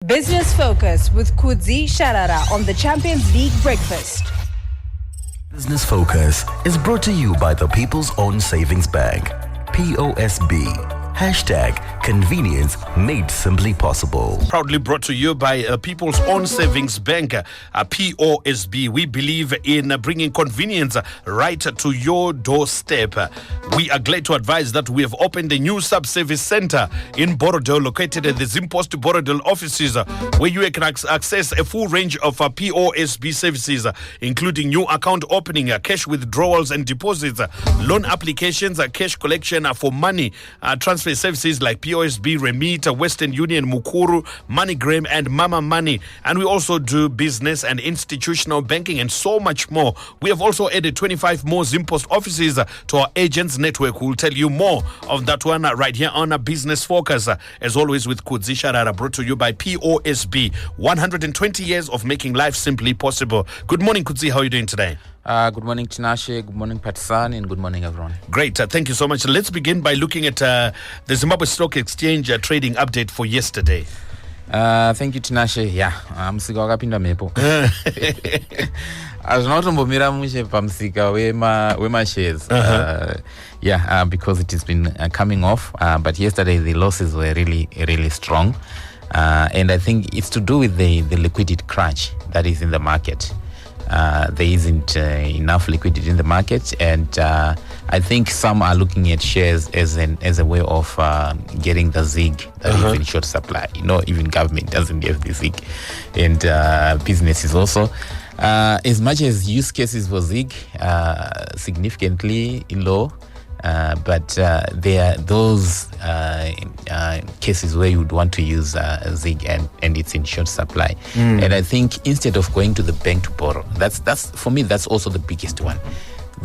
Business Focus with Kudzi, Sharara on the Champions League Breakfast. Business Focus is brought to you by the People's Own Savings Bank, POSB. #convenience made simply possible. Proudly brought to you by People's Own Savings Bank, POSB. We believe in bringing convenience right to your doorstep. We are glad to advise that we have opened a new sub-service center in Borodale, located at the Zimpost Borodale offices, where you can access a full range of POSB services, including new account opening, cash withdrawals and deposits, loan applications, cash collection for money, transfer services like POSB, Remit, Western Union, Mukuru, MoneyGram, and Mama Money. And we also do business and institutional banking and so much more. We have also added 25 more Zimpost offices to our agents network. We'll tell you more of that one right here on a Business Focus. As always with Kudzi, Sharara, brought to you by POSB. 120 years of making life simply possible. Good morning, Kudzi. How are you doing today? Good morning, Tinashe. Good morning, Patisan, and good morning, everyone. Great. Thank you so much. Let's begin by looking at the Zimbabwe Stock Exchange trading update for yesterday. Thank you, Tinashe. Yeah, musika wakapinda mepo. Azvinotombomira mushe pamusika wema shares. Because it has been coming off. But yesterday the losses were really strong. And I think it's to do with the liquidity crunch that is in the market. There isn't enough liquidity in the market, and I think some are looking at shares as a way of getting the ZIG that is in short supply. You know, even government doesn't have the ZIG, and businesses also. As much as use cases for ZIG significantly low, but there are those cases where you would want to use ZIG and it's in short supply. And I think instead of going to the bank to borrow, that's for me, that's also the biggest one.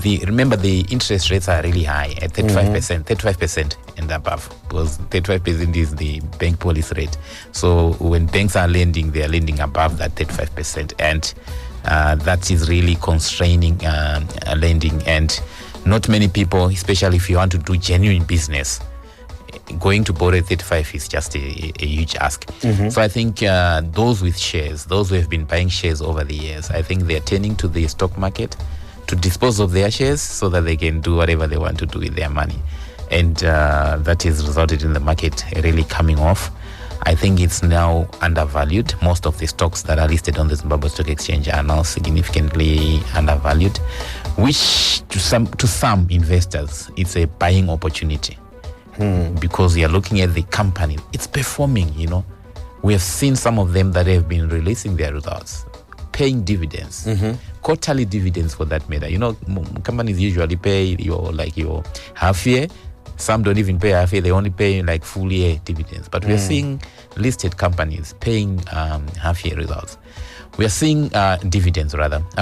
Remember, the interest rates are really high at 35% and above, because 35% is the bank policy rate. So when banks are lending, they are lending above that 35%, and that is really constraining lending. And not many people, especially if you want to do genuine business, going to borrow at 35 is just a huge ask. So I think those with shares, those who have been buying shares over the years, I think they're turning to the stock market to dispose of their shares so that they can do whatever they want to do with their money. And that has resulted in the market really coming off. I think it's now undervalued. Most of the stocks that are listed on the Zimbabwe Stock Exchange are now significantly undervalued, which to some investors, it's a buying opportunity because you're looking at the company. It's performing, you know. We have seen some of them that have been releasing their results, paying dividends, quarterly dividends for that matter. You know, companies usually pay your half year. Some don't even pay half year, they only pay like full year dividends. But we're seeing listed companies paying half year results. We are seeing dividends,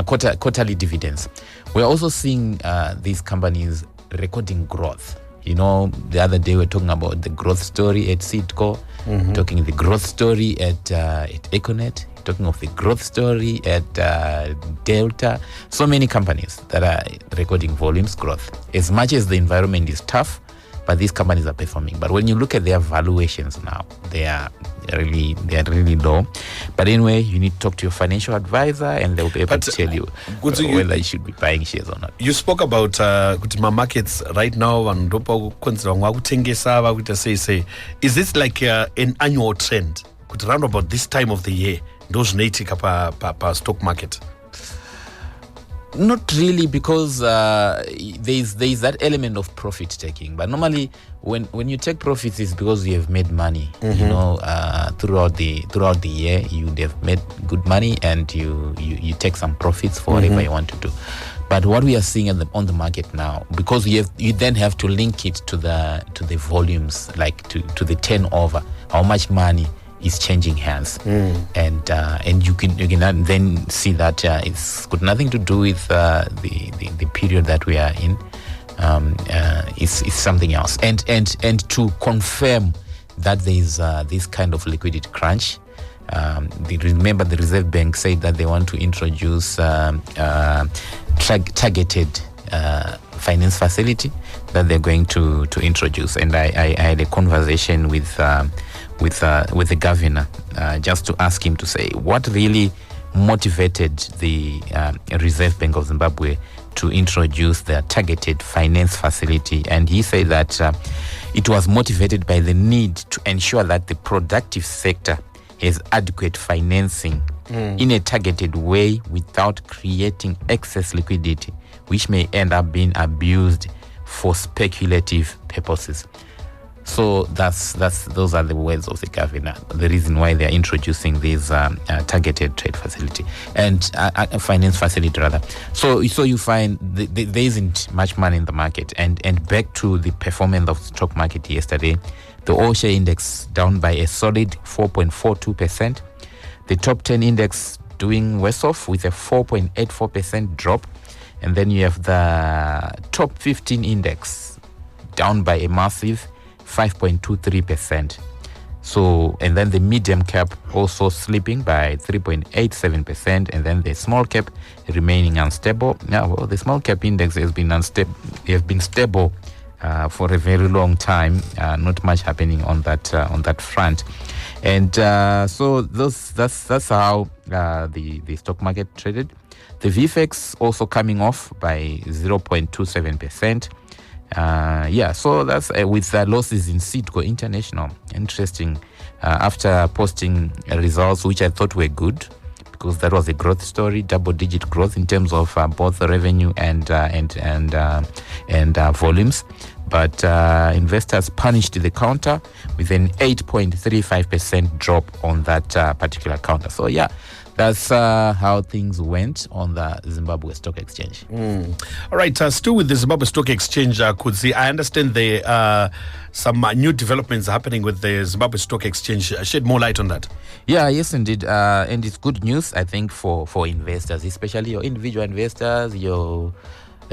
quarterly dividends. We're also seeing these companies recording growth. You know, the other day we're talking about the growth story at Seedco, talking the growth story at Econet, talking of the growth story at Delta. So many companies that are recording volumes growth. As much as the environment is tough, but these companies are performing. But when you look at their valuations now, they are really low. But anyway, you need to talk to your financial advisor, and they'll be able to tell you whether you should be buying shares or not. You spoke about my markets right now, and is this like an annual trend? Could round about this time of the year, those native per stock market? Not really, because there's that element of profit taking. But normally, when you take profits, it's because you have made money. You know, throughout the year, you would have made good money, and you take some profits for whatever you want to do. But what we are seeing on the market now, because you then have to link it to the volumes, like to the turnover, how much money is changing hands, and you can then see that it's got nothing to do with the period that we are in. It's something else, and to confirm that there is this kind of liquidity crunch. Remember, the Reserve Bank said that they want to introduce targeted finance facility that they're going to introduce, and I had a conversation with with the governor, just to ask him to say what really motivated the Reserve Bank of Zimbabwe to introduce the targeted finance facility. And he said that it was motivated by the need to ensure that the productive sector has adequate financing in a targeted way without creating excess liquidity, which may end up being abused for speculative purposes. So those are the words of the governor, the reason why they are introducing this targeted trade facility and finance facility rather. So you find there isn't much money in the market, and back to the performance of the stock market yesterday, the all share index down by a solid 4.42%. The top 10 index doing worse off with a 4.84% drop, and then you have the top 15 index down by a massive 5.23%. So, and then the medium cap also slipping by 3.87%, and then the small cap remaining unstable. Now, well, the small cap index has been unstable. Have been stable for a very long time. Not much happening on that front, and so that's how the stock market traded. The VFX also coming off by 0.27%. So that's with losses in Citgo International. Interesting. After posting results which I thought were good, because that was a growth story, double-digit growth in terms of both the revenue and volumes. But investors punished the counter with an 8.35% drop on that particular counter. So yeah, that's how things went on the Zimbabwe Stock Exchange. All right, still with the Zimbabwe Stock Exchange, Kudzi, I understand there are some new developments happening with the Zimbabwe Stock Exchange. Shed more light on that. Yeah, yes, indeed. And it's good news, I think, for investors, especially your individual investors, your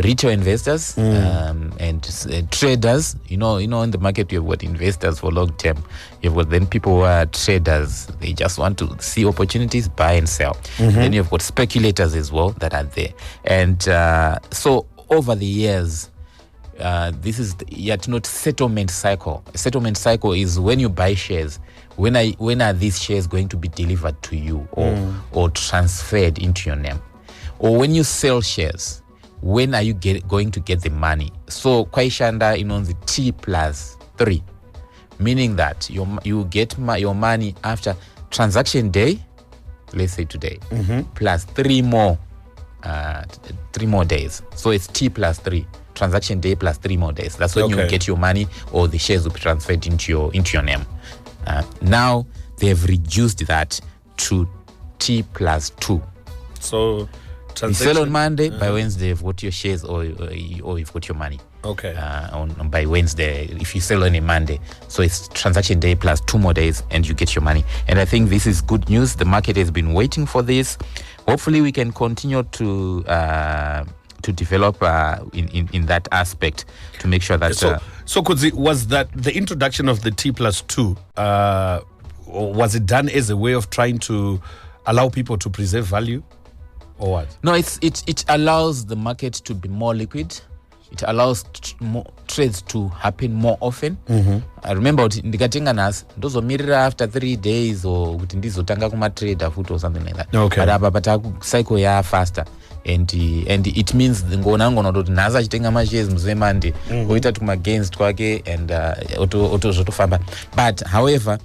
retail investors, and traders. You know, in the market, you've got investors for long term. You've got then people who are traders. They just want to see opportunities, buy and sell. Then you've got speculators as well that are there. And so over the years, this is yet not settlement cycle. A settlement cycle is when you buy shares. When are these shares going to be delivered to you or transferred into your name? Or when you sell shares, when are you going to get the money? So Kwaishanda, the T+3, meaning that you get your money after transaction day, let's say today, plus three more days. So it's T+3, transaction day plus 3 more days. That's when you get your money, or the shares will be transferred into your name. Now they've reduced that to T+2. So you sell on Monday, by Wednesday you've got your shares or you've got your money. By Wednesday, if you sell on a Monday. So it's transaction day plus 2 more days and you get your money. And I think this is good news. The market has been waiting for this. Hopefully we can continue to develop in that aspect to make sure that... So Kudzi, was that the introduction of the T+2, was it done as a way of trying to allow people to preserve value? Or what? No, it allows the market to be more liquid. It allows more trades to happen more often. I remember ndikatenga ndozomirira after 3 days or kuti ndizotanga kuma-trader futi or something like that. But apa cycle ya faster. And it means ngonangona kuti nhasi achitenga mashares musi weMonday oita tuma-gains twake and otozotofamba. But however,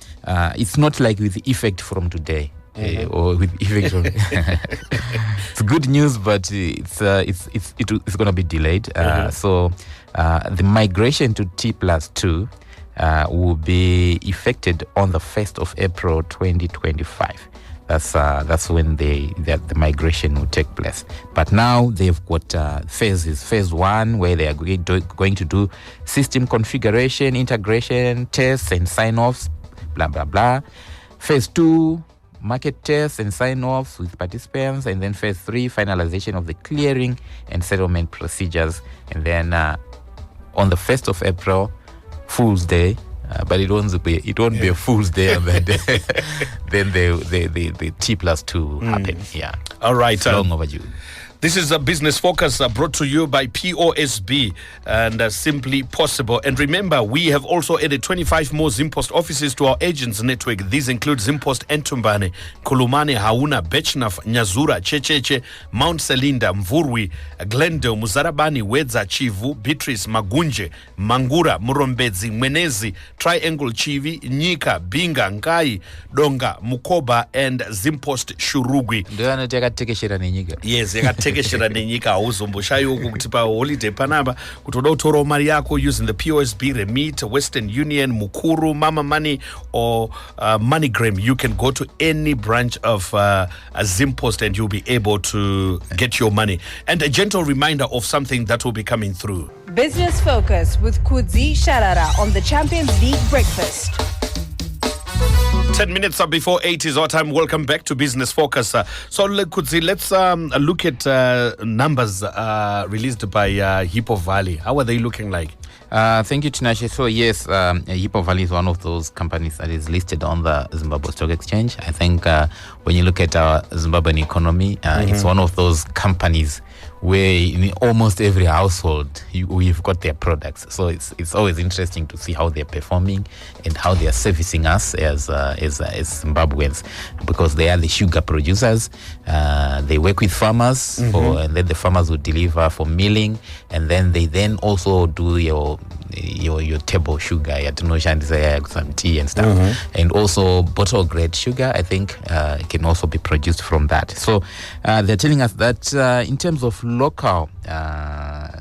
it's not like with the effect from today. Or with effect on it's good news, but it's going to be delayed. So the migration to T+2 will be effected on the 1st of April 2025. That's when the migration will take place. But now they've got phases. Phase 1, where they are going to do system configuration, integration, tests and sign-offs, blah blah blah. Phase 2, market tests and sign-offs with participants, and then phase 3, finalization of the clearing and settlement procedures. And then on the 1st of April, Fool's Day, but it won't be a Fool's Day on that day. Then the T+2 happen. Yeah. All right. It's long overdue. This is a Business Focus brought to you by POSB and Simply Possible. And remember, we have also added 25 more Zimpost offices to our agents network. These include Zimpost Entumbane, Kulumane, Hauna, Bechnaf, Nyazura, Checheche, Mount Selinda, Mvurwi, Glendale, Muzarabani, Wedza, Chivu, Beatrice, Magunje, Mangura, Murombedzi, Mwenezi, Triangle Chivi, Nyika, Binga, Ngai, Donga, Mukoba, and Zimpost Shurugwi. Yes, tekeshera nenyika auzomboshayo kutipa holiday panaba kutoda utoro mari yako using the POSB Remit, Western Union, Mukuru, Mama Money or MoneyGram. You can go to any branch of Zimpost and you'll be able to get your money. And a gentle reminder of something that will be coming through. Business Focus with Kudzi, Sharara on the Champions League Breakfast. 10 minutes before 8 is our time. Welcome back to Business Focus. So, Kudzi, let's look at numbers released by Hippo Valley. How are they looking like? Thank you, Tinashe. So, yes, Hippo Valley is one of those companies that is listed on the Zimbabwe Stock Exchange. I think when you look at our Zimbabwean economy, it's one of those companies where in almost every household we've got their products. So it's always interesting to see how they're performing and how they are servicing us as Zimbabweans, because they are the sugar producers. They work with farmers, and then the farmers will deliver for milling, and then they then also do your table sugar, some tea and stuff, and also bottle grade sugar. I think can also be produced from that. So they're telling us that in terms of local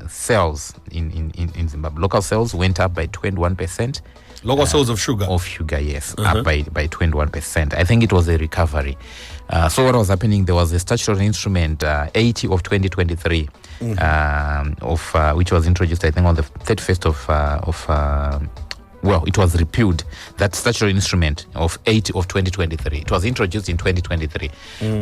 sales in Zimbabwe, local sales went up by 21%. Local sales of sugar? Of sugar, yes, up by 21%. I think it was a recovery. So what was happening, there was a statutory instrument, 80 of 2023, which was introduced, I think, on the 31st well, it was repealed, that statutory instrument of 80 of 2023. It was introduced in 2023.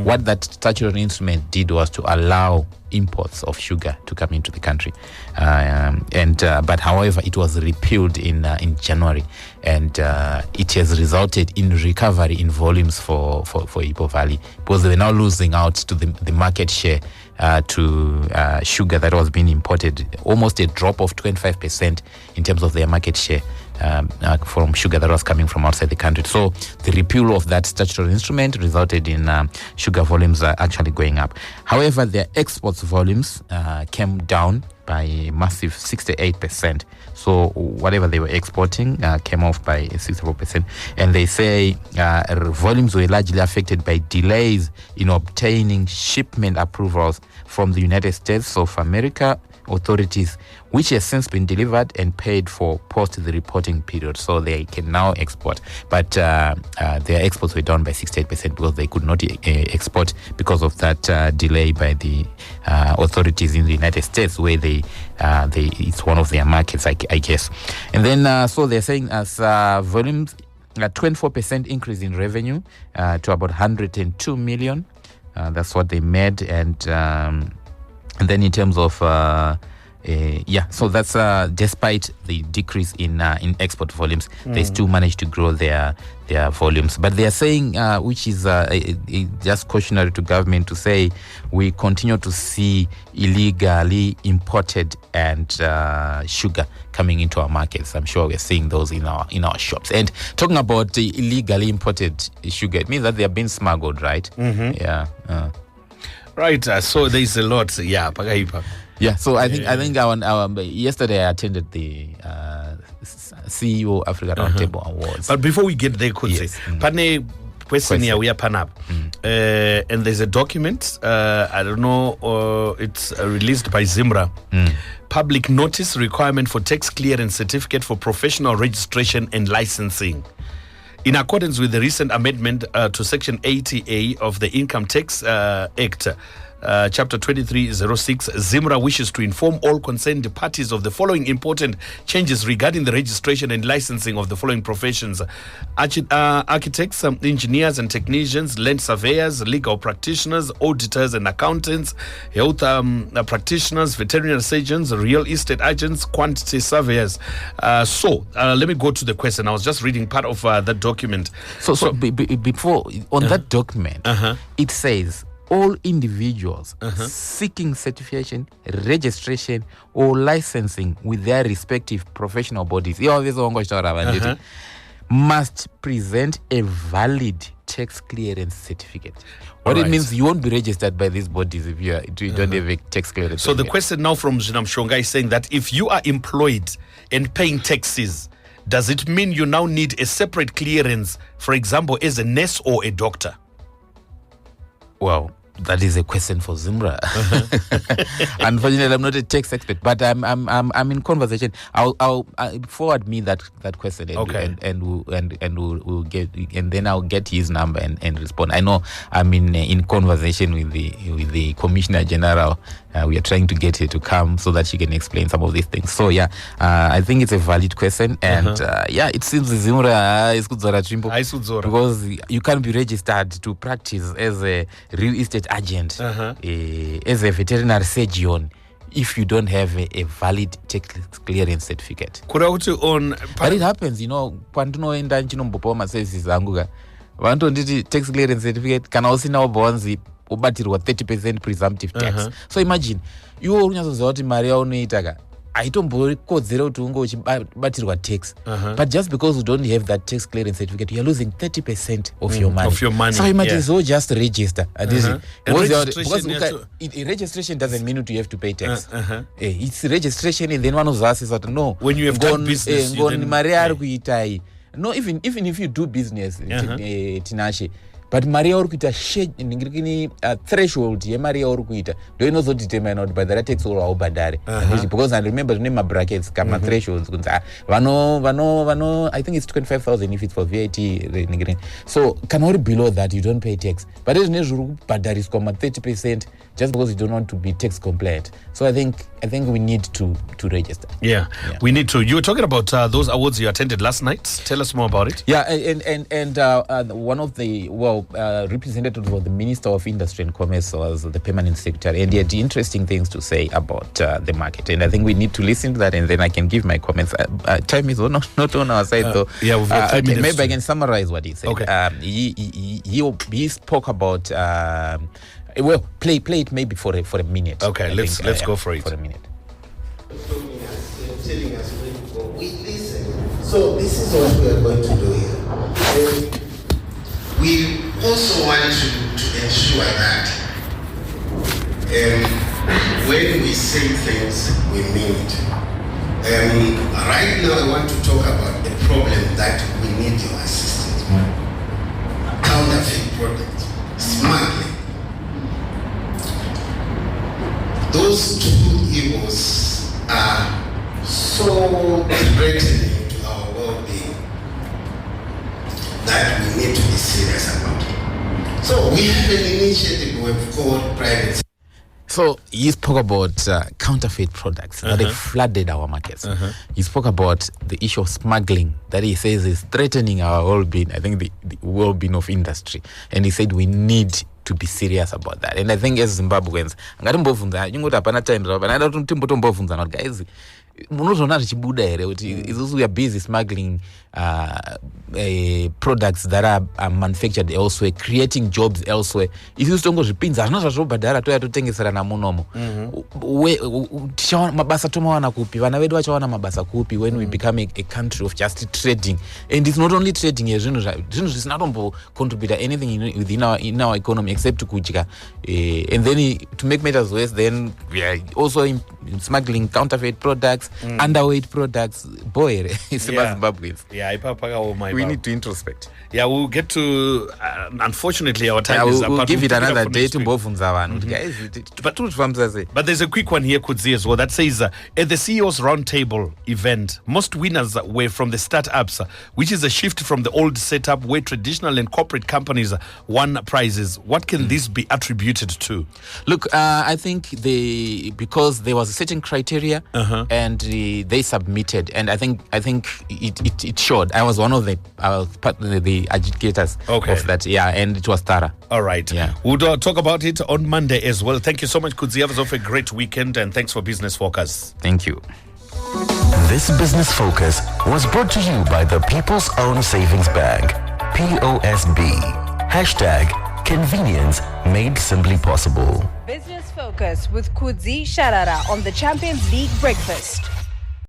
What that statutory instrument did was to allow imports of sugar to come into the country. But however, it was repealed in January, and it has resulted in recovery in volumes for Hippo Valley, because they were now losing out to the market share to sugar that was being imported, almost a drop of 25% in terms of their market share from sugar that was coming from outside the country. So the repeal of that statutory instrument resulted in sugar volumes actually going up. However, their exports volumes came down by a massive 68%. So whatever they were exporting came off by 64%. And they say volumes were largely affected by delays in obtaining shipment approvals from the United States of America authorities, which has since been delivered and paid for post the reporting period, so they can now export. But their exports were down by 68% because they could not export because of that delay by the authorities in the United States, where it's one of their markets, I guess. And then so they're saying as volumes, 24% increase in revenue to about 102 million. That's what they made, and then in terms of so that's despite the decrease in export volumes, they still managed to grow their volumes. But they are saying, which is just cautionary to government, to say we continue to see illegally imported and sugar coming into our markets. I'm sure we're seeing those in our shops. And talking about the illegally imported sugar, it means that they are being smuggled, right? Yeah. Right. So there's a lot. Yeah. Pakaipa. Yeah, so I think yesterday I attended the CEO Africa Roundtable Awards. But before we get there, Kudzi, pane question here we are panap, and there's a document. I don't know, it's released by Zimra. Public notice requirement for tax clearance certificate for professional registration and licensing. In accordance with the recent amendment to Section 80A of the Income Tax Act, Chapter 2306, Zimra wishes to inform all concerned parties of the following important changes regarding the registration and licensing of the following professions: architects, engineers and technicians, land surveyors, legal practitioners, auditors and accountants, health practitioners, veterinary surgeons, real estate agents, quantity surveyors. So let me go to the question. I was just reading part of that document. So before, on that document, it says all individuals seeking certification, registration, or licensing with their respective professional bodies must present a valid tax clearance certificate. What it means, you won't be registered by these bodies if you don't have a tax clearance. So the question now from Zinam Shonga is saying that if you are employed and paying taxes, does it mean you now need a separate clearance, for example, as a nurse or a doctor? Well, that is a question for Zimra. Unfortunately, I'm not a tax expert, but I'm in conversation. I'll forward me that question, and we'll get, and then I'll get his number and respond. I know I'm in conversation with the Commissioner General. We are trying to get her to come so that she can explain some of these things. So I think it's a valid question, and it seems Zimra is because you can't be registered to practice as a real estate agent, as a veterinary surgeon, if you don't have a valid tax clearance certificate. But it happens, pandinoenda nchinombopawo maservices angu vandonditi tax clearance certificate kana usinawo bhawanzi ubatirwa 30% presumptive tax. So imagine iwo unyatsoziva kuti mari yaunoita aitombokodzera kuti unge uchibatirwa tax, but just because you don't have that tax clearance certificate, you're losing 30% of your money. So you might as well just register. Registration doesn't mean you have to pay tax. It's registration, and then one of us is that no, when you have done business, no, even if you do business, Tinashe, but Maria Orkuita threshold, Maria Orkuita, do you know so determined by the tax or Badari? Because I remember the name of brackets, Kama thresholds. Vano, I think it's 25,000 if it's for VAT. So, cannot below that, you don't pay tax. But there's no Badari 30% just because you don't want to be tax compliant. So I think we need to register. Yeah, we need to. You were talking about those awards you attended last night. Tell us more about it. Yeah, and one of the representative of the Minister of Industry and Commerce was the permanent secretary, and he had interesting things to say about the market. And I think we need to listen to that, and then I can give my comments. Time is not on our side, though. Yeah, we've got 5 minutes. Maybe I can summarize what he said. Okay. He spoke about. Play it maybe for a minute. Okay, let's go for it. For a minute. Telling us where to go. We listen. So this is what we are going to do here. We also want to ensure that when we say things, we mean it. Right now, I want to talk about the problem that we need your assistance. Counterfeit products, smuggling. Those two evils are so threatening to our well-being that we need to be serious about it. So we have an initiative we've called private. So he spoke about counterfeit products that have flooded our markets. He spoke about the issue of smuggling that he says is threatening our well-being, I think the well-being of industry. And he said we need to be serious about that. And I think as Zimbabweans, guys, munozoona zvichibuda here kuti isusu we are busy smuggling products that are manufactured elsewhere, creating jobs elsewhere. Isusu tongozvipinza hazvina zvazvobhadhara toya totengeserana munomo. Mabasa tomawana kupi, vana vedu vachawana mabasa kupi when we become a country of just trading. And it's not only trading here, zvinhu zvisina tombo contribute anything within our economy except kudya. And then to make matters worse, then we are also smuggling counterfeit products, underweight products. Boy, it's Zimbabweans. Yeah, we need to introspect. Yeah, we'll get to. Unfortunately, our time is up. We'll give it another day to both of them. But there's a quick one here, Kudzi, as well, that says at the CEO's Roundtable event, most winners were from the startups, which is a shift from the old setup where traditional and corporate companies won prizes. What can this be attributed to? Look, I think because there was a certain criteria and they submitted, and I think it showed. I was one of the agitators of that, and it was thorough. All right. Yeah. We'll talk about it on Monday as well. Thank you so much, Kudzi. Have yourself a great weekend, and thanks for Business Focus. Thank you. This Business Focus was brought to you by the People's Own Savings Bank, POSB. #Convenience made simply possible. Business Focus with Kudzi, Sharara on the Champions League Breakfast.